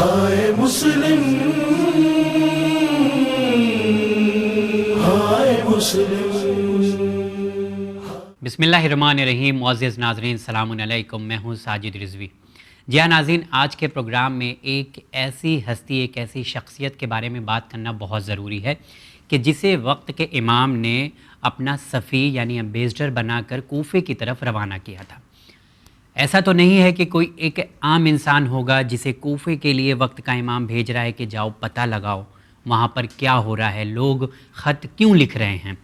ہائے مسلم، ہائے مسلم۔ بسم اللہ الرحمن الرحیم۔ معزز ناظرین السلام علیکم، میں ہوں ساجد رضوی۔ جی ہاں ناظرین، آج کے پروگرام میں ایک ایسی ہستی، ایک ایسی شخصیت کے بارے میں بات کرنا بہت ضروری ہے کہ جسے وقت کے امام نے اپنا سفیر یعنی ایمبیسڈر بنا کر کوفے کی طرف روانہ کیا تھا۔ ایسا تو نہیں ہے کہ کوئی ایک عام انسان ہوگا جسے کوفے کے لیے وقت کا امام بھیج رہا ہے کہ جاؤ پتہ لگاؤ وہاں پر کیا ہو رہا ہے، لوگ خط کیوں لکھ رہے ہیں۔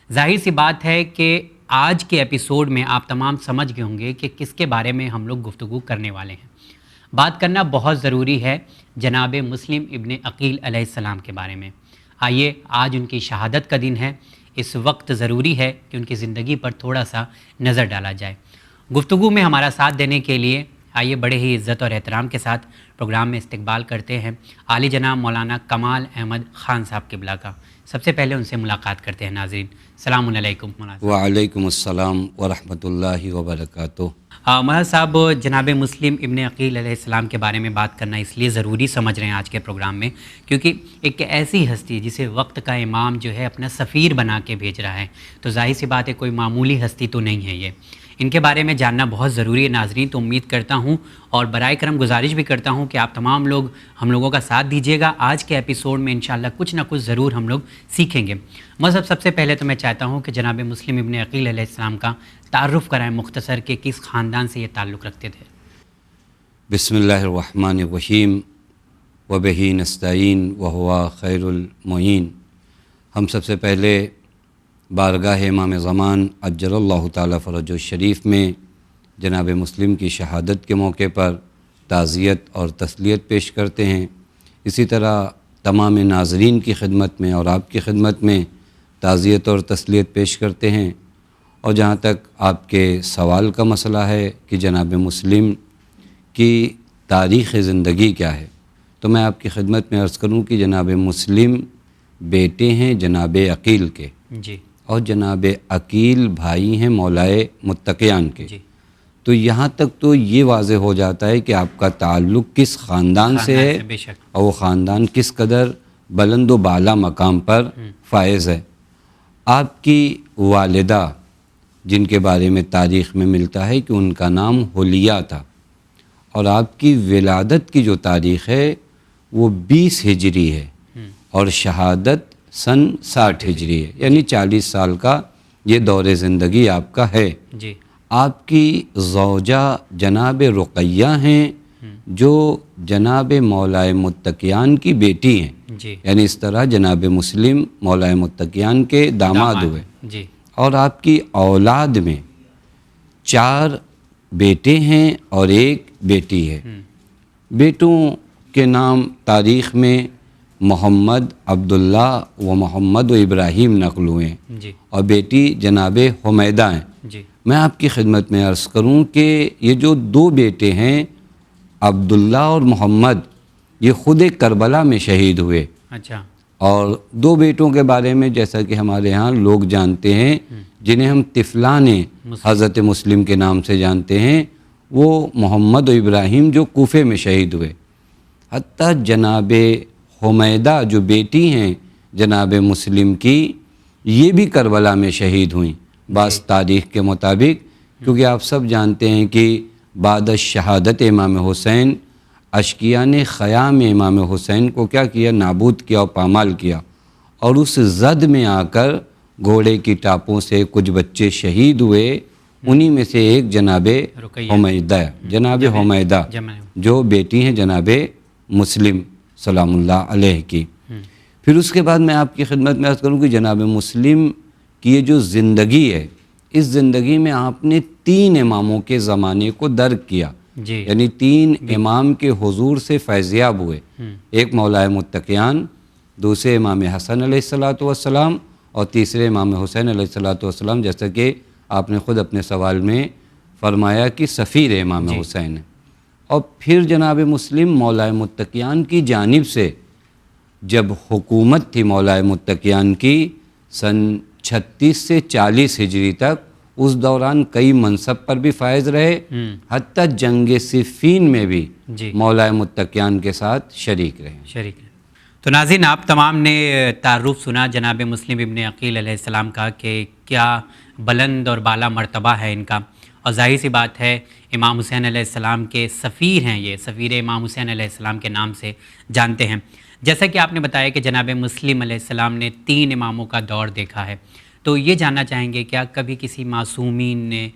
ظاہر سی بات ہے کہ آج کے ایپیسوڈ میں آپ تمام سمجھ گئے ہوں گے کہ کس کے بارے میں ہم لوگ گفتگو کرنے والے ہیں۔ بات کرنا بہت ضروری ہے جناب مسلم ابن عقیل علیہ السلام کے بارے میں۔ آئیے، آج ان کی شہادت کا دن ہے، اس وقت ضروری ہے کہ ان کی زندگی پر تھوڑا سا نظر ڈالا جائے۔ گفتگو میں ہمارا ساتھ دینے کے لیے آئیے بڑے ہی عزت اور احترام کے ساتھ پروگرام میں استقبال کرتے ہیں عالی جناب مولانا کمال احمد خان صاحب قبلہ کا۔ سب سے پہلے ان سے ملاقات کرتے ہیں ناظرین۔ السلام علیکم مولانا صاحب۔ وعلیکم السلام ورحمۃ اللہ وبرکاتہ۔ مولانا صاحب، جناب مسلم ابن عقیل علیہ السلام کے بارے میں بات کرنا اس لیے ضروری سمجھ رہے ہیں آج کے پروگرام میں کیونکہ ایک ایسی ہستی جسے وقت کا امام جو ہے اپنا سفیر بنا کے بھیج رہا ہے، تو ظاہر سی بات ہے کوئی معمولی ہستی تو نہیں ہے یہ۔ ان کے بارے میں جاننا بہت ضروری ہے ناظرین، تو امید کرتا ہوں اور برائے کرم گزارش بھی کرتا ہوں کہ آپ تمام لوگ ہم لوگوں کا ساتھ دیجیے گا۔ آج کے ایپیسوڈ میں انشاءاللہ کچھ نہ کچھ ضرور ہم لوگ سیکھیں گے۔ مذہب سب سے پہلے تو میں چاہتا ہوں کہ جناب مسلم ابن عقیل علیہ السلام کا تعارف کرائیں مختصر کہ کس خاندان سے یہ تعلق رکھتے تھے۔ بسم اللہ الرحمن الرحیم وبہ نستعین وہو خیر المعین۔ ہم سب سے پہلے بارگاہ امام زمان عجل اللہ تعالیٰ فرجہ الشریف میں جناب مسلم کی شہادت کے موقع پر تعزیت اور تسلیت پیش کرتے ہیں۔ اسی طرح تمام ناظرین کی خدمت میں اور آپ کی خدمت میں تعزیت اور تسلیت پیش کرتے ہیں۔ اور جہاں تک آپ کے سوال کا مسئلہ ہے کہ جناب مسلم کی تاریخ زندگی کیا ہے، تو میں آپ کی خدمت میں عرض کروں کہ جناب مسلم بیٹے ہیں جناب عقیل کے، جی، اور جناب عقیل بھائی ہیں مولائے متقیان کے۔ جی، تو یہاں تک تو یہ واضح ہو جاتا ہے کہ آپ کا تعلق کس خاندان سے ہے بے شک۔ اور وہ خاندان کس قدر بلند و بالا مقام پر فائز ہے۔ آپ کی والدہ، جن کے بارے میں تاریخ میں ملتا ہے کہ ان کا نام حلیہ تھا، اور آپ کی ولادت کی جو تاریخ ہے وہ 20 ہجری ہے اور شہادت سن 60 ہجری ہے، یعنی 40 سال کا یہ دور زندگی آپ کا ہے۔ جی، آپ کی زوجہ جناب رقیہ ہیں جو جناب مولائے متقیان کی بیٹی ہیں، جی، یعنی اس طرح جناب مسلم مولائے متقیان کے داماد ہوئے۔ جی، اور آپ کی اولاد میں 4 بیٹے ہیں اور 1 بیٹی ہے۔ بیٹوں کے نام تاریخ میں محمد، عبداللہ و محمد و ابراہیم نقل ہوئے ہیں، جی، اور بیٹی جناب حمیدہ ہیں۔ جی، میں آپ کی خدمت میں عرض کروں کہ یہ جو 2 بیٹے ہیں عبداللہ اور محمد، یہ خود کربلا میں شہید ہوئے۔ اچھا، اور 2 بیٹوں کے بارے میں جیسا کہ ہمارے ہاں لوگ جانتے ہیں، جنہیں ہم طفلان حضرت مسلم کے نام سے جانتے ہیں، وہ محمد و ابراہیم جو کوفے میں شہید ہوئے۔ حتیٰ جناب حمیدہ جو بیٹی ہیں جناب مسلم کی، یہ بھی کربلا میں شہید ہوئیں بعض تاریخ کے مطابق، کیونکہ آپ سب جانتے ہیں کہ بعد شہادت امام حسین اشقیاء نے خیام امام حسین کو کیا کیا؟ نابود کیا اور پامال کیا، اور اس زد میں آ کر گھوڑے کی ٹاپوں سے کچھ بچے شہید ہوئے۔ انہی میں سے ایک جناب حمیدہ، جناب حمیدہ جو بیٹی ہیں جناب مسلم سلام اللہ علیہ کی۔ پھر اس کے بعد میں آپ کی خدمت میں عرض کروں کہ جناب مسلم کی یہ جو زندگی ہے، اس زندگی میں آپ نے 3 اماموں کے زمانے کو درک کیا، جی، یعنی 3 امام کے حضور سے فیضیاب ہوئے۔ ایک مولائے متقیان، دوسرے امام حسن علیہ السلام اور تیسرے امام حسین علیہ السلام، جیسا کہ آپ نے خود اپنے سوال میں فرمایا کہ سفیر امام حسین ہے۔ اور پھر جناب مسلم مولائے متقیان کی جانب سے جب حکومت تھی مولائے متقیان کی سن 36 سے 40 ہجری تک، اس دوران کئی منصب پر بھی فائز رہے، حتیٰ جنگ صفین میں بھی جی مولا متقیان کے ساتھ شریک رہے۔ شریک ہے۔ تو ناظرین، آپ تمام نے تعارف سنا جناب مسلم ابن عقیل علیہ السلام کا کہ کیا بلند اور بالا مرتبہ ہے ان کا، اور ظاہر سی بات ہے امام حسین علیہ السلام کے سفیر ہیں، یہ سفیر امام حسین علیہ السلام کے نام سے جانتے ہیں۔ جیسا کہ آپ نے بتایا کہ جناب مسلم علیہ السلام نے 3 اماموں کا دور دیکھا ہے، تو یہ جاننا چاہیں گے کیا کبھی کسی معصومین نے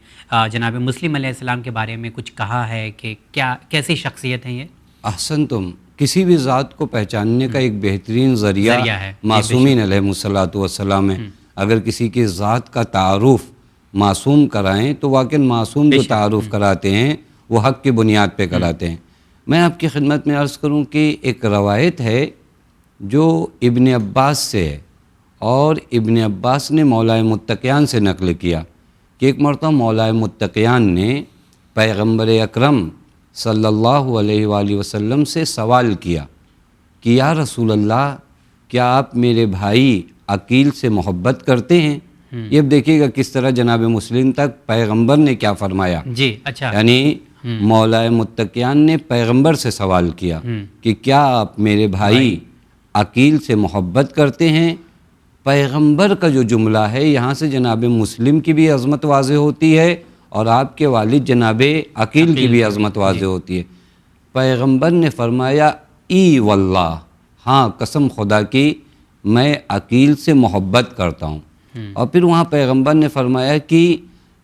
جناب مسلم علیہ السلام کے بارے میں کچھ کہا ہے کہ کیا کیسی شخصیت ہیں یہ؟ احسنتم، کسی بھی ذات کو پہچاننے کا ایک بہترین ذریعہ ہے معصومین علیہ الصلوۃ والسلام ہے۔ اگر کسی کی ذات کا تعارف معصوم کرائیں تو واقعاً معصوم جو تعارف کراتے ہیں وہ حق کی بنیاد پہ کراتے ہیں۔ میں آپ کی خدمت میں عرض کروں کہ ایک روایت ہے جو ابن عباس سے ہے، اور ابن عباس نے مولا متقیان سے نقل کیا کہ ایک مرتبہ مولا متقیان نے پیغمبر اکرم صلی اللہ علیہ وآلہ وسلم سے سوال کیا کہ یا رسول اللہ، کیا آپ میرے بھائی عقیل سے محبت کرتے ہیں؟ یہ اب دیکھیے گا کس طرح جناب مسلم تک پیغمبر نے کیا فرمایا۔ جی اچھا، یعنی مولا متقیان نے پیغمبر سے سوال کیا کہ کیا آپ میرے بھائی عقیل سے محبت کرتے ہیں؟ پیغمبر کا جو جملہ ہے یہاں سے جناب مسلم کی بھی عظمت واضح ہوتی ہے اور آپ کے والد جناب عقیل کی بھی عظمت واضح ہوتی ہے۔ پیغمبر نے فرمایا ای واللہ، ہاں قسم خدا کی میں عقیل سے محبت کرتا ہوں۔ اور پھر وہاں پیغمبر نے فرمایا کہ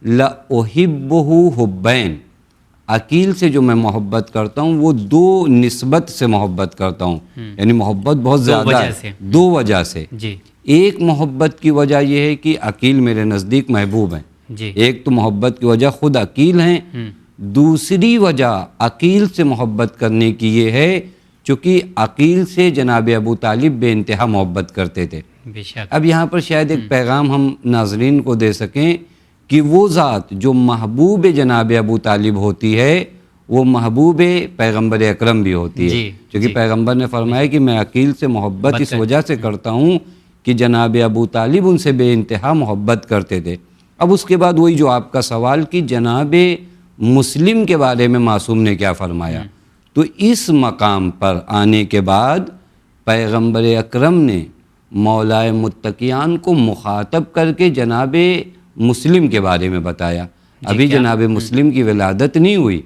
لَأُحِبُّهُ حُبَّيْن، عقیل سے جو میں محبت کرتا ہوں وہ 2 نسبت سے محبت کرتا ہوں، یعنی محبت بہت زیادہ ہے 2 وجہ سے۔ جی ایک محبت کی وجہ یہ ہے کہ عقیل میرے نزدیک محبوب ہیں، جی ایک تو محبت کی وجہ خود عقیل ہیں، دوسری وجہ عقیل سے محبت کرنے کی یہ ہے چونکہ عقیل سے جناب ابو طالب بے انتہا محبت کرتے تھے۔ بے شک۔ اب یہاں پر شاید ایک پیغام ہم ناظرین کو دے سکیں کہ وہ ذات جو محبوب جناب ابو طالب ہوتی ہے وہ محبوب پیغمبر اکرم بھی ہوتی ہے، کیونکہ پیغمبر نے فرمایا کہ میں عقیل سے محبت اس وجہ سے کرتا ہوں کہ جناب ابو طالب ان سے بے انتہا محبت کرتے تھے۔ اب اس کے بعد وہی جو آپ کا سوال کہ جناب مسلم کے بارے میں معصوم نے کیا فرمایا، تو اس مقام پر آنے کے بعد پیغمبر اکرم نے مولا متقیان کو مخاطب کر کے جناب مسلم کے بارے میں بتایا۔ ابھی جناب مسلم کی ولادت نہیں ہوئی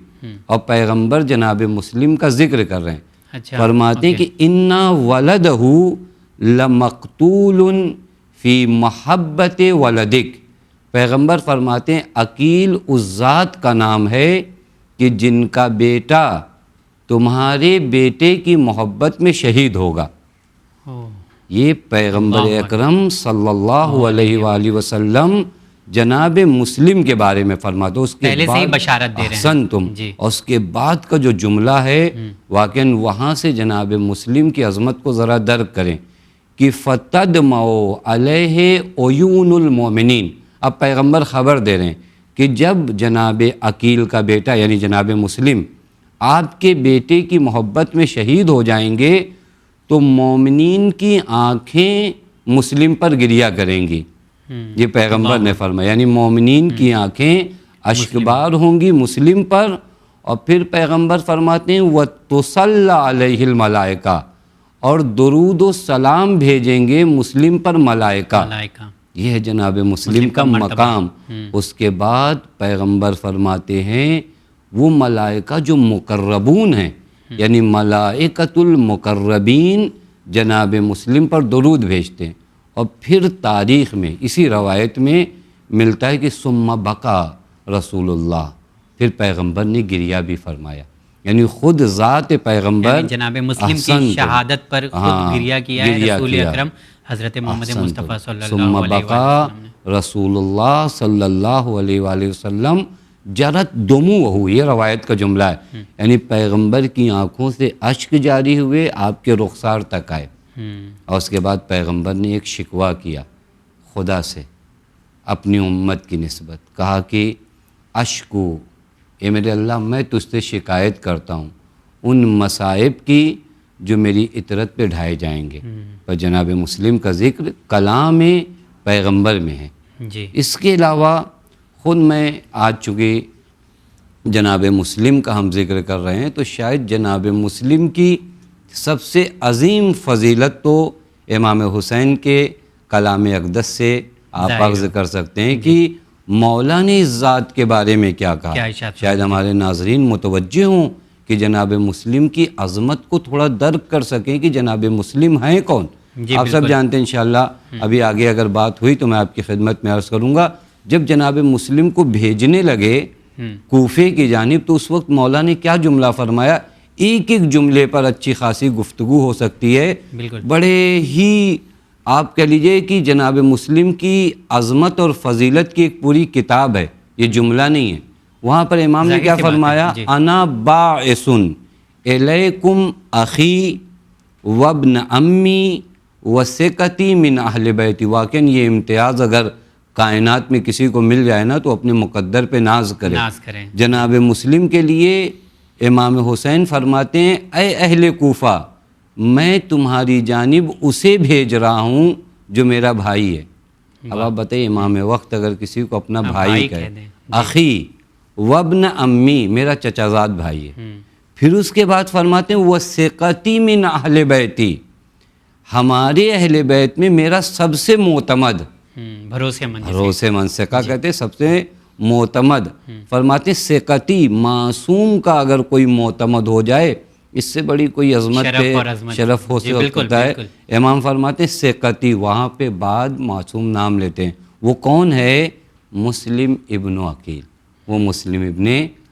اور پیغمبر جناب مسلم کا ذکر کر رہے ہیں، فرماتے ہیں کہ اِنَّا وَلَدَهُ لَمَقْتُولٌ فِي مَحَبَّةِ وَلَدِكَ، پیغمبر فرماتے ہیں عقیل اس ذات کا نام ہے کہ جن کا بیٹا تمہارے بیٹے کی محبت میں شہید ہوگا۔ یہ پیغمبر اکرم صلی اللہ علیہ وآلہ وسلم جناب مسلم کے بارے میں فرماتے ہیں، اس کے پہلے سے ہی بشارت دے رہے ہیں۔ احسنتم، اور اس کے بعد کا جو جملہ ہے واقعاً وہاں سے جناب مسلم کی عظمت کو ذرا درک کریں کہ فَتَدْمَعُ عَلَيْهِ عُيُونُ الْمُؤْمِنِينَ، اب پیغمبر خبر دے رہے ہیں کہ جب جناب عقیل کا بیٹا یعنی جناب مسلم آپ کے بیٹے کی محبت میں شہید ہو جائیں گے تو مومنین کی آنکھیں مسلم پر گریا کریں گی۔ یہ پیغمبر نے فرمایا، یعنی مومنین کی آنکھیں اشکبار ہوں گی مسلم پر، اور پھر پیغمبر فرماتے ہیں وَتُصَلَّ عَلَيْهِ الْمَلَائِكَةُ، اور درود و سلام بھیجیں گے مسلم پر ملائکہ۔ یہ ہے جناب مسلم کا مقام۔ اس کے بعد پیغمبر فرماتے ہیں وہ ملائکہ جو مقربون ہیں، یعنی ملائکۃ المقربین جناب مسلم پر درود بھیجتے ہیں۔ اور پھر تاریخ میں اسی روایت میں ملتا ہے کہ ثم بقا رسول اللہ، پھر پیغمبر نے گریہ بھی فرمایا، یعنی خود ذات پیغمبر یعنی جناب مسلم کی شہادت پر خود گریہ کیا ہے رسول اکرم حضرت محمد مصطفیٰ صلی اللہ ثم علیہ بقا وسلم۔ رسول اللہ صلی اللہ علیہ وآلہ وسلم جرت دموعہ، یہ روایت کا جملہ ہے، یعنی پیغمبر کی آنکھوں سے اشک جاری ہوئے آپ کے رخسار تک آئے۔ اور اس کے بعد پیغمبر نے ایک شکوہ کیا خدا سے اپنی امت کی نسبت، کہا کہ اشکو، اے میرے اللہ میں تجھ سے شکایت کرتا ہوں ان مصائب کی جو میری اطرت پہ ڈھائے جائیں گے۔ پر جناب مسلم کا ذکر کلام پیغمبر میں ہے۔ جی اس کے علاوہ خود میں آج چونکہ جناب مسلم کا ہم ذکر کر رہے ہیں تو شاید جناب مسلم کی سب سے عظیم فضیلت تو امام حسین کے کلام اقدس سے آپ عرض کر سکتے ہیں کہ مولا نے اس ذات کے بارے میں کیا کہا. شاید ہمارے ناظرین متوجہ ہوں کہ جناب مسلم کی عظمت کو تھوڑا درک کر سکیں کہ جناب مسلم ہیں کون. آپ سب جانتے ہیں انشاءاللہ. ابھی آگے اگر بات ہوئی تو میں آپ کی خدمت میں عرض کروں گا. جب جناب مسلم کو بھیجنے لگے کوفے کی جانب تو اس وقت مولا نے کیا جملہ فرمایا. ایک ایک جملے پر اچھی خاصی گفتگو ہو سکتی ہے. بڑے ہی آپ کہہ لیجئے کہ جناب مسلم کی عظمت اور فضیلت کی ایک پوری کتاب ہے, یہ جملہ نہیں ہے. وہاں پر امام نے کیا فرمایا, انا باعث الیکم اخی وابن امی وثقتی من اہل بیتی. واقعاً یہ امتیاز اگر کائنات میں کسی کو مل جائے نا تو اپنے مقدر پہ ناز کرے. جناب مسلم کے لیے امام حسین فرماتے ہیں اے اہل کوفہ, میں تمہاری جانب اسے بھیج رہا ہوں جو میرا بھائی ہے. اب آپ بتائیے امام وقت اگر کسی کو اپنا بھائی کہے, اخی وابن امی, میرا چچا زاد بھائی ہے. پھر اس کے بعد فرماتے ہیں وثقتی من اہل بیتی, ہمارے اہل بیت میں میرا سب سے معتمد, بھروسے مند, ثقہ کہتے ہیں سب سے معتمد. فرماتے ثقتی, معصوم کا اگر کوئی معتمد ہو جائے اس سے بڑی کوئی عظمت پہ شرف ہو سکتا ہے. امام فرماتے ثقتی, وہاں پہ بعد معصوم نام لیتے ہیں. وہ کون ہے؟ مسلم ابن عقیل. وہ مسلم ابن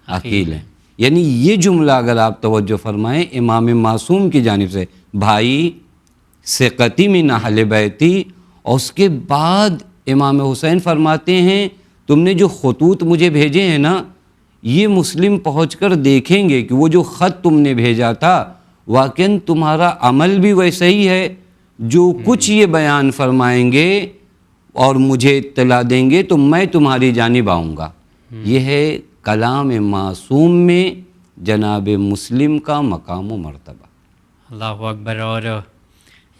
عقیل ہیں. یعنی یہ جملہ اگر آپ توجہ فرمائیں امام معصوم کی جانب سے, بھائی ثقتی من اہل بیتی. اور اس کے بعد امام حسین فرماتے ہیں تم نے جو خطوط مجھے بھیجے ہیں نا, یہ مسلم پہنچ کر دیکھیں گے کہ وہ جو خط تم نے بھیجا تھا واقعاً تمہارا عمل بھی ویسا ہی ہے. جو کچھ یہ بیان فرمائیں گے اور مجھے اطلاع دیں گے تو میں تمہاری جانب آؤں گا. یہ ہے کلام معصوم میں جناب مسلم کا مقام و مرتبہ. اللہ اکبر. اور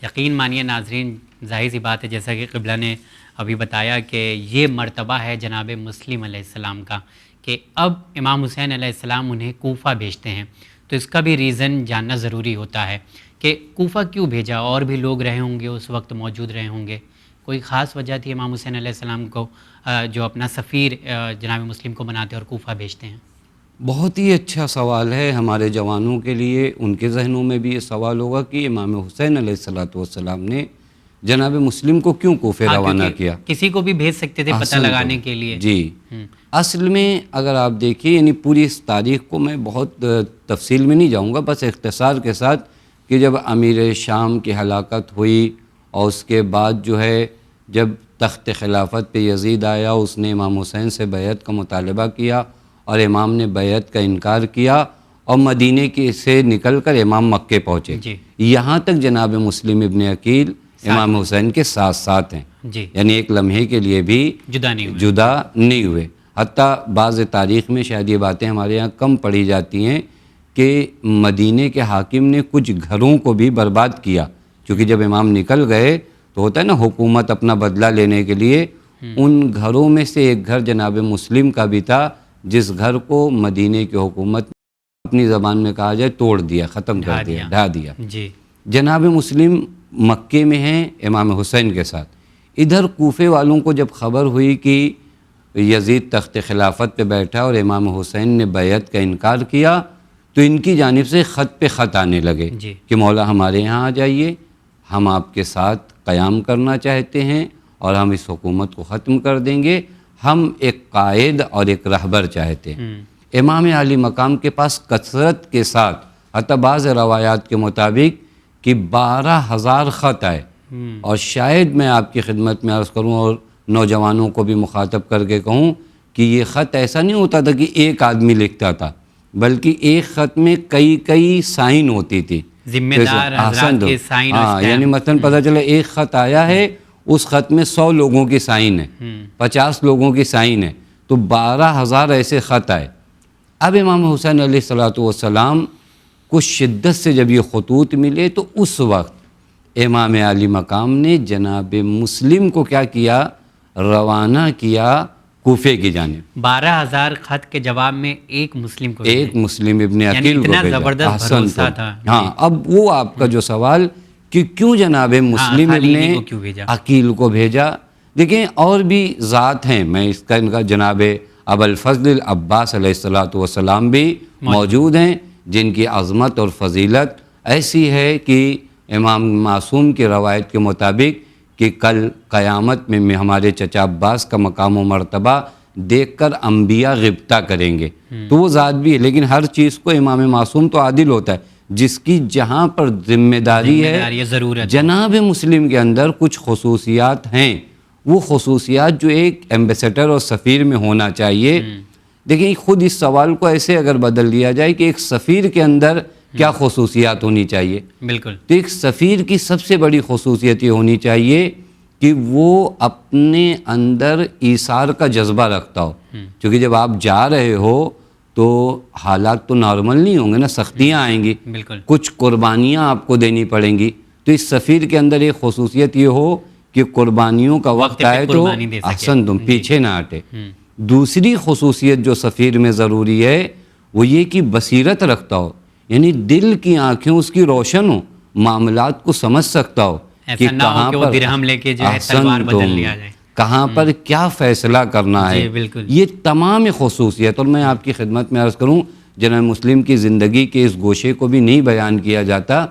یقین مانیے ناظرین, ظاہر سی بات ہے جیسا کہ قبلہ نے ابھی بتایا کہ یہ مرتبہ ہے جناب مسلم علیہ السلام کا کہ اب امام حسین علیہ السلام انہیں کوفہ بھیجتے ہیں. تو اس کا بھی ریزن جاننا ضروری ہوتا ہے کہ کوفہ کیوں بھیجا. اور بھی لوگ رہے ہوں گے اس وقت, موجود رہے ہوں گے, کوئی خاص وجہ تھی امام حسین علیہ السلام کو جو اپنا سفیر جناب مسلم کو بناتے اور کوفہ بھیجتے ہیں؟ بہت ہی اچھا سوال ہے ہمارے جوانوں کے لیے. ان کے ذہنوں میں بھی یہ سوال ہوگا کہ امام حسین علیہ السلام نے جناب مسلم کو کیوں کوفے روانہ کیا. کسی کو بھی بھیج سکتے تھے پتہ لگانے کے لیے. جی, اصل میں اگر آپ دیکھیے یعنی پوری اس تاریخ کو میں بہت تفصیل میں نہیں جاؤں گا, بس اختصار کے ساتھ کہ جب امیر شام کی ہلاکت ہوئی اور اس کے بعد جو ہے جب تخت خلافت پہ یزید آیا, اس نے امام حسین سے بیعت کا مطالبہ کیا اور امام نے بیعت کا انکار کیا اور مدینے کے سے نکل کر امام مکے پہنچے. یہاں تک جناب مسلم ابن عقیل امام حسین کے ساتھ ساتھ ہیں. یعنی ایک لمحے کے لیے بھی جدا نہیں ہوئے. حتیٰ بعض تاریخ میں شاید یہ باتیں ہمارے یہاں کم پڑھی جاتی ہیں کہ مدینے کے حاکم نے کچھ گھروں کو بھی برباد کیا, کیونکہ جب امام نکل گئے تو ہوتا ہے نا حکومت اپنا بدلہ لینے کے لیے. ان گھروں میں سے ایک گھر جناب مسلم کا بھی تھا جس گھر کو مدینے کی حکومت اپنی زبان میں کہا جائے توڑ دیا, ختم کر دیا, ڈھا دیا. جناب مسلم مکے میں ہیں امام حسین کے ساتھ. ادھر کوفے والوں کو جب خبر ہوئی کہ یزید تخت خلافت پہ بیٹھا اور امام حسین نے بیعت کا انکار کیا تو ان کی جانب سے خط پہ خط آنے لگے کہ مولا ہمارے یہاں آ جائیے, ہم آپ کے ساتھ قیام کرنا چاہتے ہیں اور ہم اس حکومت کو ختم کر دیں گے. ہم ایک قائد اور ایک رہبر چاہتے ہیں. امام عالی مقام کے پاس کثرت کے ساتھ حتی بعض روایات کے مطابق کہ 12,000 خط آئے. اور شاید میں آپ کی خدمت میں عرض کروں اور نوجوانوں کو بھی مخاطب کر کے کہوں کہ یہ خط ایسا نہیں ہوتا تھا کہ ایک آدمی لکھتا تھا, بلکہ ایک خط میں کئی سائن ہوتی تھی, ذمہ دار حضرات کے سائن. یعنی مثلا پتہ چلا ایک خط آیا ہے, اس خط میں 100 لوگوں کی سائن ہے, 50 لوگوں کی سائن ہے, تو 12,000 ایسے خط آئے. اب امام حسین علیہ السلام کو شدت سے جب یہ خطوط ملے تو اس وقت امام عالی مقام نے جناب مسلم کو کیا کیا, روانہ کیا کوفے کی جانب. 12,000 خط کے جواب میں ایک مسلم کو ایک مسلم ابن عقیل کو اتنا بھیجا. زبردست احسن بھروسہ تو. تھا. ہاں اب وہ آپ کا جو سوال کہ کیوں جناب مسلم ابن عقیل کو بھیجا. دیکھیں اور بھی ذات ہیں، میں اس کا ان کا جناب ابوالفضل العباس علیہ الصلوۃ والسلام بھی موجود ہیں جن کی عظمت اور فضیلت ایسی ہے کہ امام معصوم کی روایت کے مطابق کہ کل قیامت میں ہمارے چچا عباس کا مقام و مرتبہ دیکھ کر انبیاء غبطہ کریں گے. تو وہ ذات بھی ہے، لیکن ہر چیز کو امام معصوم تو عادل ہوتا ہے، جس کی جہاں پر ذمہ داری ہے. جناب مسلم کے اندر کچھ خصوصیات ہیں، وہ خصوصیات جو ایک ایمبیسیڈر اور سفیر میں ہونا چاہیے. دیکھیں خود اس سوال کو ایسے اگر بدل دیا جائے کہ ایک سفیر کے اندر کیا خصوصیات ہونی چاہیے. بالکل. تو ایک سفیر کی سب سے بڑی خصوصیت یہ ہونی چاہیے کہ وہ اپنے اندر ایثار کا جذبہ رکھتا ہو. کیونکہ جب آپ جا رہے ہو تو حالات تو نارمل نہیں ہوں گے نا، سختیاں آئیں گی، بالکل کچھ قربانیاں آپ کو دینی پڑیں گی. تو اس سفیر کے اندر ایک خصوصیت یہ ہو کہ قربانیوں کا وقت آئے تو احسن تم پیچھے نہ ہٹے. دوسری خصوصیت جو سفیر میں ضروری ہے وہ یہ کہ بصیرت رکھتا ہو، یعنی دل کی آنکھیں اس کی روشن ہو، معاملات کو سمجھ سکتا ہو کہ کہاں پر درہم لے کے جو ہے تلوار بدل لیا جائے، کہاں پر کیا فیصلہ کرنا ہے. یہ تمام خصوصیت، اور میں آپ کی خدمت میں عرض کروں جناب مسلم کی زندگی کے اس گوشے کو بھی نہیں بیان کیا جاتا.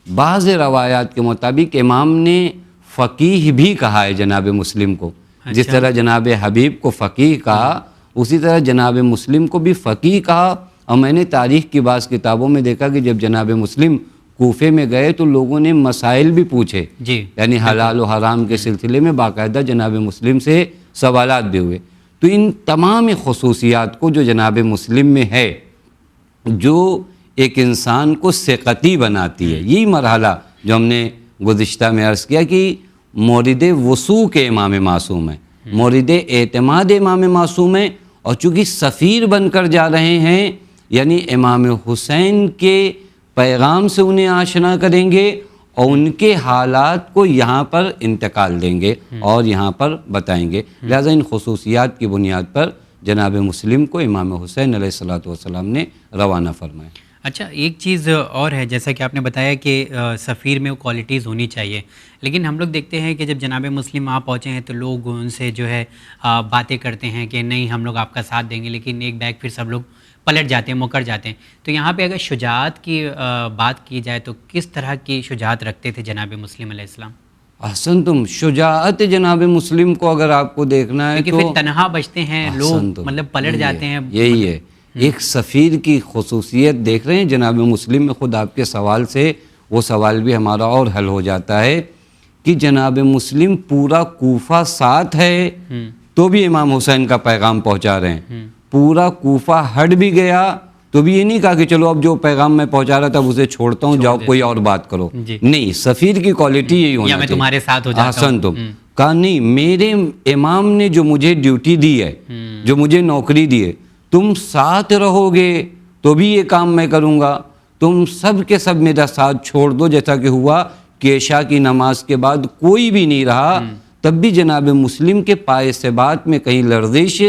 بعض روایات کے مطابق امام نے فقیہ بھی کہا ہے جناب مسلم کو. جس طرح جناب حبیب کو فقیہ کہا، اسی طرح جناب مسلم کو بھی فقیہ کہا. اور میں نے تاریخ کی بعض کتابوں میں دیکھا کہ جب جناب مسلم کوفے میں گئے تو لوگوں نے مسائل بھی پوچھے، یعنی حلال و حرام کے سلسلے میں باقاعدہ جناب مسلم سے سوالات بھی ہوئے. تو ان تمام خصوصیات کو جو جناب مسلم میں ہے، جو ایک انسان کو ثقتی بناتی ہے، یہی مرحلہ جو ہم نے گزشتہ میں عرض کیا کہ مورد وثوق امام معصوم ہے، مورد اعتماد امام معصوم ہے. اور چونکہ سفیر بن کر جا رہے ہیں، یعنی امام حسین کے پیغام سے انہیں آشنا کریں گے اور ان کے حالات کو یہاں پر انتقال دیں گے اور یہاں پر بتائیں گے. لہذا ان خصوصیات کی بنیاد پر جناب مسلم کو امام حسین علیہ الصلوۃ والسلام نے روانہ فرمایا. اچھا ایک چیز اور ہے، جیسا کہ آپ نے بتایا کہ سفیر میں وہ کوالٹیز ہونی چاہیے، لیکن ہم لوگ دیکھتے ہیں کہ جب جناب مسلم وہاں پہنچے ہیں تو لوگ ان سے جو ہے باتیں کرتے ہیں کہ نہیں ہم لوگ آپ کا ساتھ دیں گے، لیکن ایک بیگ پھر سب لوگ پلٹ جاتے ہیں، مکر جاتے ہیں. تو یہاں پہ اگر شجاعت کی بات کی جائے تو کس طرح کی شجاعت رکھتے تھے جناب مسلم علیہ السلام؟ احسن تم. شجاعت جناب مسلم کو اگر آپ کو دیکھنا ہے تو پھر تنہا بچتے ہیں لوگ، مطلب پلٹ جاتے ہیں. یہی ہے ایک سفیر کی خصوصیت. دیکھ رہے ہیں جناب مسلم میں خود آپ کے سوال سے وہ سوال بھی ہمارا اور حل ہو جاتا ہے کہ جناب مسلم پورا کوفہ ساتھ ہے تو بھی امام حسین کا پیغام پہنچا رہے ہیں. پورا کوفہ ہٹ بھی گیا تو بھی یہ نہیں کہا کہ چلو اب جو پیغام میں پہنچا رہا تھا اسے چھوڑتا ہوں، جاؤ کوئی اور بات کرو. نہیں، سفیر کی کوالٹی یہی ہونا میں تمہارے ساتھ ہو جاتا ہوں. احسن تم. کہا نہیں، میرے امام نے جو مجھے ڈیوٹی دی ہے، جو مجھے نوکری دی ہے، تم ساتھ رہو گے تو بھی یہ کام میں کروں گا. تم سب کے سب میرا ساتھ چھوڑ دو، جیسا کہ ہوا کہ عشاء کی نماز کے بعد کوئی بھی نہیں رہا، تب بھی جناب مسلم کے پائے سے بات میں کہیں لرزش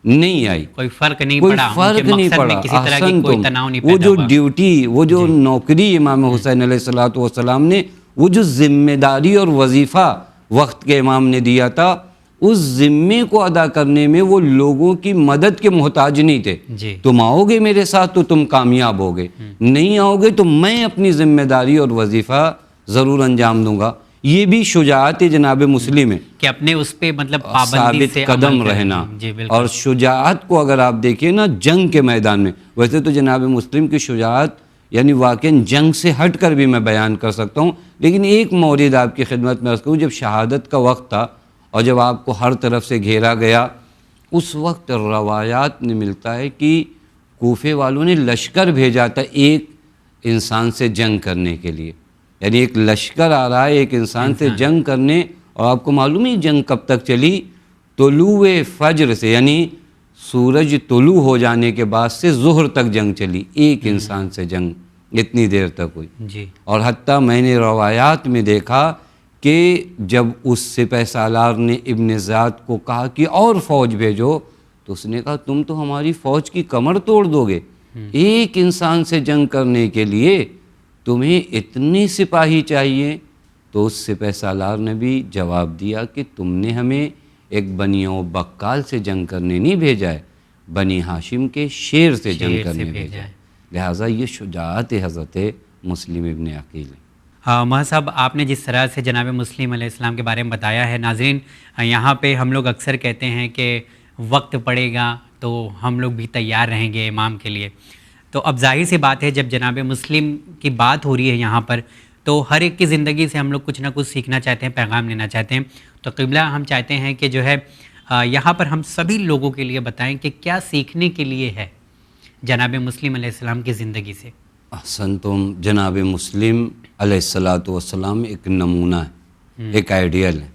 نہیں آئی، کوئی فرق نہیں پڑا. احسن تم. وہ جو ڈیوٹی، وہ جو نوکری امام حسین علیہ الصلوۃ والسلام نے، وہ جو ذمہ داری اور وظیفہ وقت کے امام نے دیا تھا، اس ذمے کو ادا کرنے میں وہ لوگوں کی مدد کے محتاج نہیں تھے. تم آؤ گے میرے ساتھ تو تم کامیاب ہوگے، نہیں آؤ گے تو میں اپنی ذمہ داری اور وظیفہ ضرور انجام دوں گا. یہ بھی شجاعت جناب مسلم ہے کہ اپنے اس پہ مطلب ثابت قدم رہنا. اور شجاعت کو اگر آپ دیکھیں نا جنگ کے میدان میں، ویسے تو جناب مسلم کی شجاعت یعنی واقعاً جنگ سے ہٹ کر بھی میں بیان کر سکتا ہوں، لیکن ایک مورد آپ کی خدمت میں عرض کروں. جب شہادت کا وقت تھا اور جب آپ کو ہر طرف سے گھیرا گیا، اس وقت روایات میں ملتا ہے کہ کوفے والوں نے لشکر بھیجا تھا ایک انسان سے جنگ کرنے کے لیے. یعنی ایک لشکر آ رہا ہے ایک انسان سے جنگ کرنے. اور آپ کو معلوم ہے جنگ کب تک چلی؟ طلوع فجر سے، یعنی سورج طلوع ہو جانے کے بعد سے ظہر تک جنگ چلی. ایک انسان سے جنگ اتنی دیر تک ہوئی. اور حتیٰ میں نے روایات میں دیکھا کہ جب اس سپہ سالار نے ابن زیاد کو کہا کہ اور فوج بھیجو، تو اس نے کہا تم تو ہماری فوج کی کمر توڑ دو گے، ایک انسان سے جنگ کرنے کے لیے تمہیں اتنے سپاہی چاہیے؟ تو اس سپہ سالار نے بھی جواب دیا کہ تم نے ہمیں ایک بنی و بکال سے جنگ کرنے نہیں بھیجا ہے، بنی ہاشم کے شیر سے جنگ کرنے بھیجا ہے۔ لہٰذا یہ شجاعت حضرت مسلم ابن عقیل ہے۔ ماں صاحب، آپ نے جس طرح سے جناب مسلم علیہ السلام کے بارے میں بتایا ہے، ناظرین یہاں پہ ہم لوگ اکثر کہتے ہیں کہ وقت پڑے گا تو ہم لوگ بھی تیار رہیں گے امام کے لیے، تو اب ظاہر سی بات ہے جب جناب مسلم کی بات ہو رہی ہے یہاں پر، تو ہر ایک کی زندگی سے ہم لوگ کچھ نہ کچھ سیکھنا چاہتے ہیں، پیغام لینا چاہتے ہیں، تو قبلہ ہم چاہتے ہیں کہ جو ہے یہاں پر ہم سبھی لوگوں کے لیے بتائیں کہ کیا سیکھنے کے لیے ہے جناب مسلم علیہ السلام کی زندگی سے۔ احسنتم، جناب مسلم علیہ السلام ایک نمونہ ہے، ایک آئیڈیل ہے۔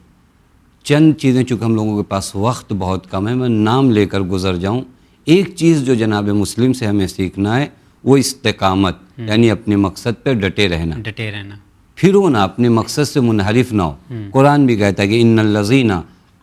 چند چیزیں چونکہ ہم لوگوں کے پاس وقت بہت کم ہے، میں نام لے کر گزر جاؤں۔ ایک چیز جو جناب مسلم سے ہمیں سیکھنا ہے وہ استقامت، یعنی اپنے مقصد پہ ڈٹے رہنا، پھرو نہ، اپنے مقصد سے منحرف نہ ہو۔ قرآن بھی کہتا ہے کہ ان الذین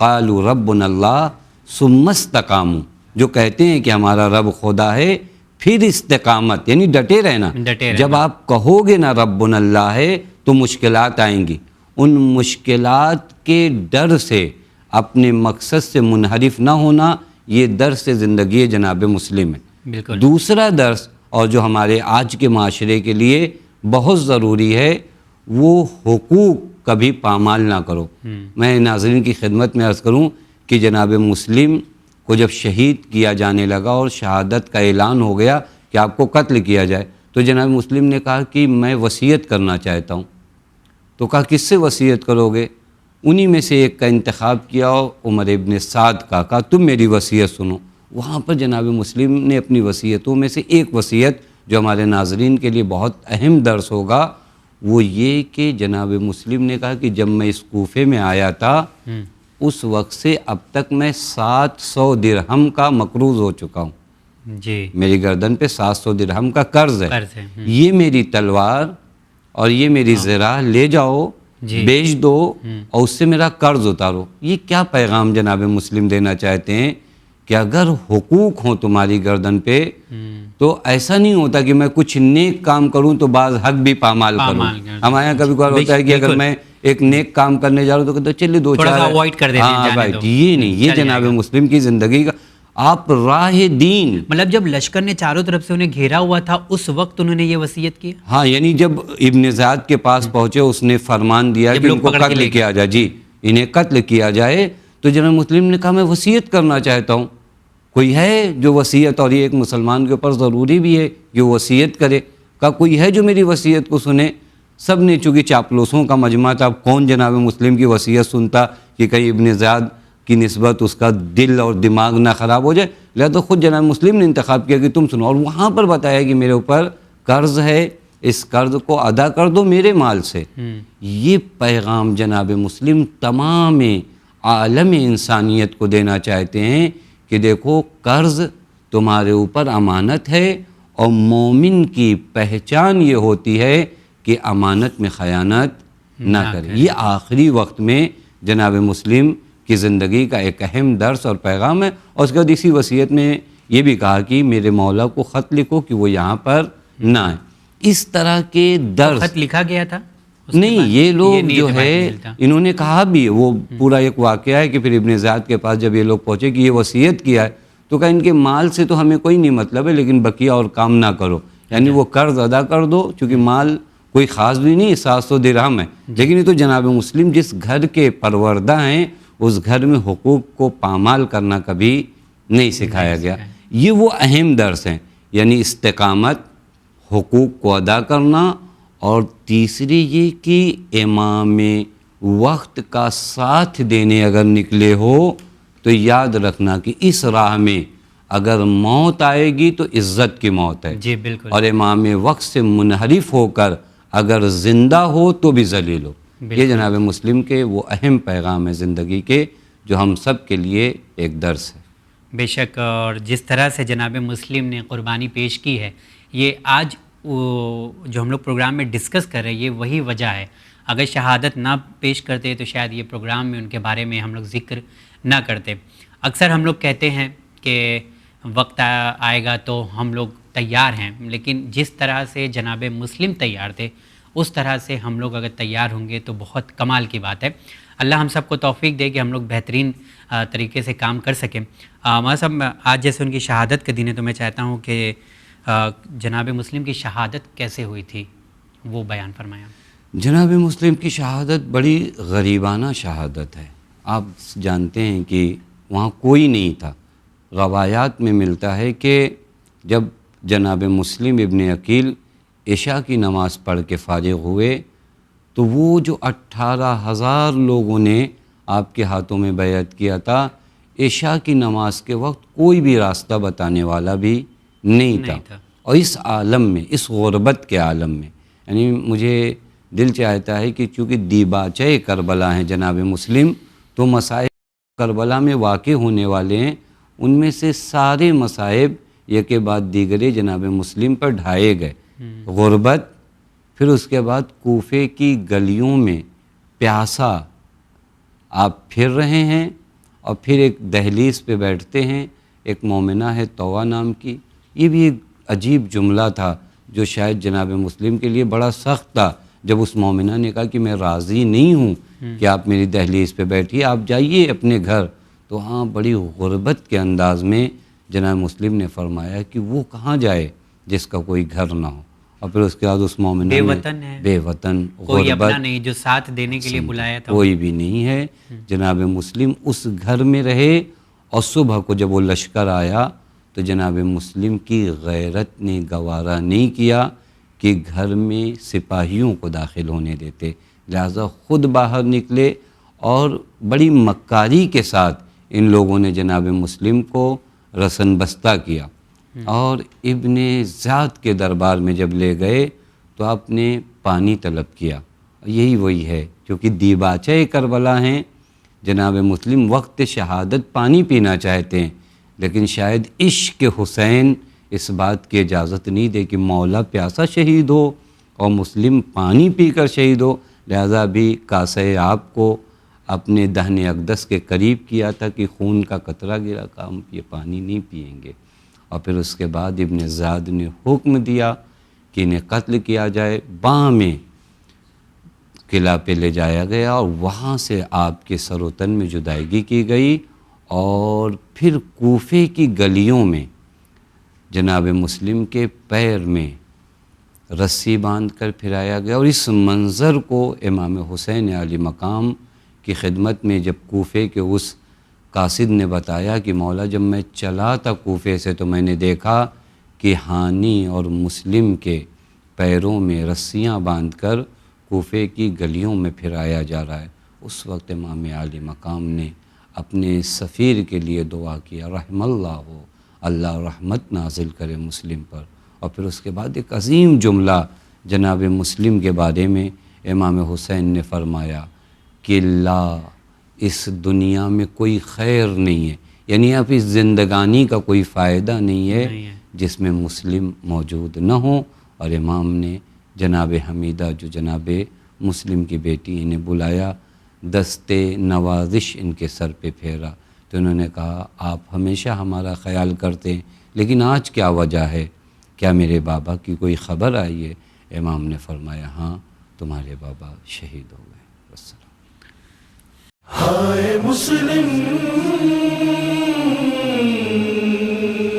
قالوا ربنا اللہ ثم استقاموا، جو کہتے ہیں کہ ہمارا رب خدا ہے، پھر استقامت یعنی ڈٹے رہنا۔ جب آپ کہو گے نا ربنا اللہ ہے تو مشکلات آئیں گی، ان مشکلات کے ڈر سے اپنے مقصد سے منحرف نہ ہونا، یہ درس زندگی جناب مسلم ہے۔ دوسرا درس، اور جو ہمارے آج کے معاشرے کے لیے بہت ضروری ہے، وہ حقوق کبھی پامال نہ کرو۔ میں ناظرین کی خدمت میں عرض کروں کہ جناب مسلم کو جب شہید کیا جانے لگا اور شہادت کا اعلان ہو گیا کہ آپ کو قتل کیا جائے، تو جناب مسلم نے کہا کہ میں وصیت کرنا چاہتا ہوں۔ تو کہا کس سے وصیت کرو گے؟ انہی میں سے ایک کا انتخاب کیا، عمر ابن سعد کا، کہا تم میری وصیت سنو۔ وہاں پر جناب مسلم نے اپنی وصیتوں میں سے ایک وصیت جو ہمارے ناظرین کے لیے بہت اہم درس ہوگا، وہ یہ کہ جناب مسلم نے کہا کہ جب میں اس کوفے میں آیا تھا اس وقت سے اب تک میں 700 درہم کا مقروض ہو چکا ہوں، میری گردن پہ 700 درہم کا قرض ہے، یہ میری تلوار اور یہ میری زرہ لے جاؤ، بیچ دو اور اس سے میرا قرض اتارو۔ یہ کیا پیغام جناب مسلم دینا چاہتے ہیں کہ اگر حقوق ہوں تمہاری گردن پہ تو ایسا نہیں ہوتا کہ میں کچھ نیک کام کروں تو بعض حق بھی پامال کروں۔ ہمارے یہاں کبھی کبھار ہوتا ہے کہ اگر میں ایک نیک کام کرنے جا رہا ہوں تو کہتے چلیے دو چار اوائڈ کر دیتے ہیں، رائٹ، یہ نہیں، یہ جناب مسلم کی زندگی کا آپ راہ دین۔ مطلب جب لشکر نے چاروں طرف سے انہیں گھیرا ہوا تھا اس وقت انہوں نے یہ وصیت کی؟ ہاں، یعنی جب ابن زیاد کے پاس پہنچے اس نے فرمان دیا کہ ان کو قتل کیا جائے، جی انہیں قتل کیا جائے، تو جناب مسلم نے کہا میں وصیت کرنا چاہتا ہوں، کوئی ہے جو وصیت، اور یہ ایک مسلمان کے اوپر ضروری بھی ہے کہ وصیت کرے، کہا کوئی ہے جو میری وصیت کو سنے؟ سب نے، چونکہ چاپلوسوں کا مجمع تھا، اب کون جناب مسلم کی وصیت سنتا کہ کہیں ابن زیاد کی نسبت اس کا دل اور دماغ نہ خراب ہو جائے، لہذا خود جناب مسلم نے انتخاب کیا کہ تم سنو، اور وہاں پر بتایا کہ میرے اوپر قرض ہے، اس قرض کو ادا کر دو میرے مال سے۔ یہ پیغام جناب مسلم تمام عالم انسانیت کو دینا چاہتے ہیں کہ دیکھو قرض تمہارے اوپر امانت ہے، اور مومن کی پہچان یہ ہوتی ہے کہ امانت میں خیانت نہ کرے۔ یہ آخری وقت میں جناب مسلم کی زندگی کا ایک اہم درس اور پیغام ہے، اور اس کے بعد اسی وصیت میں یہ بھی کہا کہ میرے مولا کو خط لکھو کہ وہ یہاں پر نہ آئے۔ اس طرح کے درس خط لکھا گیا تھا نہیں، یہ لوگ جو ہے انہوں نے کہا بھی، وہ پورا ایک واقعہ ہے کہ پھر ابن زیاد کے پاس جب یہ لوگ پہنچے کہ یہ وصیت کیا ہے تو کہا ان کے مال سے تو ہمیں کوئی نہیں مطلب ہے، لیکن بقیہ اور کام نہ کرو، یعنی وہ قرض ادا کر دو، چونکہ مال کوئی خاص بھی نہیں، 700 درہم ہے، لیکن یہ تو جناب مسلم جس گھر کے پروردہ ہیں اس گھر میں حقوق کو پامال کرنا کبھی نہیں سکھایا گیا۔ یہ وہ اہم درس ہیں، یعنی استقامت، حقوق کو ادا کرنا، اور تیسری یہ کہ امام وقت کا ساتھ دینے اگر نکلے ہو تو یاد رکھنا کہ اس راہ میں اگر موت آئے گی تو عزت کی موت ہے، جی بالکل، اور امام وقت سے منحرف ہو کر اگر زندہ ہو تو بھی ذلیل ہو۔ یہ جناب مسلم کے وہ اہم پیغام ہے زندگی کے جو ہم سب کے لیے ایک درس ہے۔ بے شک، اور جس طرح سے جناب مسلم نے قربانی پیش کی ہے، یہ آج جو ہم لوگ پروگرام میں ڈسکس کر رہے ہیں یہ وہی وجہ ہے۔ اگر شہادت نہ پیش کرتے تو شاید یہ پروگرام میں ان کے بارے میں ہم لوگ ذکر نہ کرتے. اکثر ہم لوگ کہتے ہیں کہ وقت آئے گا تو ہم لوگ تیار ہیں، لیکن جس طرح سے جناب مسلم تیار تھے اس طرح سے ہم لوگ اگر تیار ہوں گے تو بہت کمال کی بات ہے. اللہ ہم سب کو توفیق دے کہ ہم لوگ بہترین طریقے سے کام کر سکیں. مولانا صاحب، آج جیسے ان کی شہادت کے دن ہے تو میں چاہتا ہوں کہ جناب مسلم کی شہادت کیسے ہوئی تھی وہ بیان فرمایا. جناب مسلم کی شہادت بڑی غریبانہ شہادت ہے. آپ جانتے ہیں کہ وہاں کوئی نہیں تھا. روایات میں ملتا ہے کہ جب جناب مسلم ابن عقیل عشاء کی نماز پڑھ کے فارغ ہوئے تو وہ جو 18,000 لوگوں نے آپ کے ہاتھوں میں بیعت کیا تھا، عشاء کی نماز کے وقت کوئی بھی راستہ بتانے والا بھی نہیں تھا. اور اس عالم میں، اس غربت کے عالم میں، یعنی مجھے دل چاہتا ہے کہ چونکہ دیباچہ کربلا ہیں جناب مسلم، تو مصائب کربلا میں واقع ہونے والے ہیں، ان میں سے سارے مصائب یہ کے بعد دیگرے جناب مسلم پر ڈھائے گئے. غربت، پھر اس کے بعد کوفے کی گلیوں میں پیاسا آپ پھر رہے ہیں، اور پھر ایک دہلیز پہ بیٹھتے ہیں، ایک مومنہ ہے طوہ نام کی. یہ بھی ایک عجیب جملہ تھا جو شاید جناب مسلم کے لیے بڑا سخت تھا. جب اس مومنہ نے کہا کہ میں راضی نہیں ہوں کہ آپ میری دہلیز پہ بیٹھیے، آپ جائیے اپنے گھر، تو ہاں بڑی غربت کے انداز میں جناب مسلم نے فرمایا کہ وہ کہاں جائے جس کا کوئی گھر نہ ہو. اور پھر اس کے بعد اس مومنہ بے وطن ہے، بے وطن، کوئی غربت، اپنا نہیں جو ساتھ دینے کے لیے بلایا تھا، کوئی بھی نہیں ہے. جناب مسلم اس گھر میں رہے، اور صبح کو جب وہ لشکر آیا تو جناب مسلم کی غیرت نے گوارا نہیں کیا کہ گھر میں سپاہیوں کو داخل ہونے دیتے، لہذا خود باہر نکلے، اور بڑی مکاری کے ساتھ ان لوگوں نے جناب مسلم کو رسن بستہ کیا. اور ابن زیاد کے دربار میں جب لے گئے تو آپ نے پانی طلب کیا. یہی وہی ہے، کیونکہ دیباچہ کربلا ہیں جناب مسلم، وقت شہادت پانی پینا چاہتے ہیں، لیکن شاید عشق حسین اس بات کی اجازت نہیں دے کہ مولا پیاسا شہید ہو اور مسلم پانی پی کر شہید ہو. لہذا بھی کاسے آپ کو اپنے دہن اقدس کے قریب کیا تھا کہ خون کا قطرہ گرا، کہ ہم یہ پانی نہیں پئیں گے. اور پھر اس کے بعد ابن زیاد نے حکم دیا کہ انہیں قتل کیا جائے. باں میں قلعہ پہ لے جایا گیا، اور وہاں سے آپ کے سر و تن میں جدائیگی کی گئی، اور پھر کوفے کی گلیوں میں جناب مسلم کے پیر میں رسی باندھ کر پھرایا گیا. اور اس منظر کو امام حسین علی مقام کی خدمت میں جب کوفے کے اس قاصد نے بتایا کہ مولا جب میں چلا تھا کوفے سے تو میں نے دیکھا کہ ہانی اور مسلم کے پیروں میں رسیاں باندھ کر کوفے کی گلیوں میں پھرایا جا رہا ہے. اس وقت امام عالی مقام نے اپنے سفیر کے لیے دعا کیا، رحم اللہ ہو، اللہ رحمت نازل کرے مسلم پر. اور پھر اس کے بعد ایک عظیم جملہ جناب مسلم کے بارے میں امام حسین نے فرمایا کہ لا، اس دنیا میں کوئی خیر نہیں ہے، یعنی اب اس زندگانی کا کوئی فائدہ نہیں ہے جس میں مسلم موجود نہ ہوں. اور امام نے جناب حمیدہ جو جناب مسلم کی بیٹی انہیں بلایا، دستے نوازش ان کے سر پہ پھیرا، تو انہوں نے کہا آپ ہمیشہ ہمارا خیال کرتے ہیں، لیکن آج کیا وجہ ہے؟ کیا میرے بابا کی کوئی خبر آئی ہے؟ امام نے فرمایا ہاں، تمہارے بابا شہید ہو گئے. والسلام. ہائے مسلم،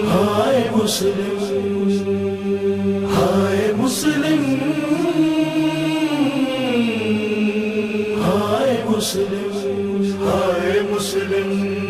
ہائے مسلم، ہائے مسلم، ہائے مسلم، ہائے مسلم.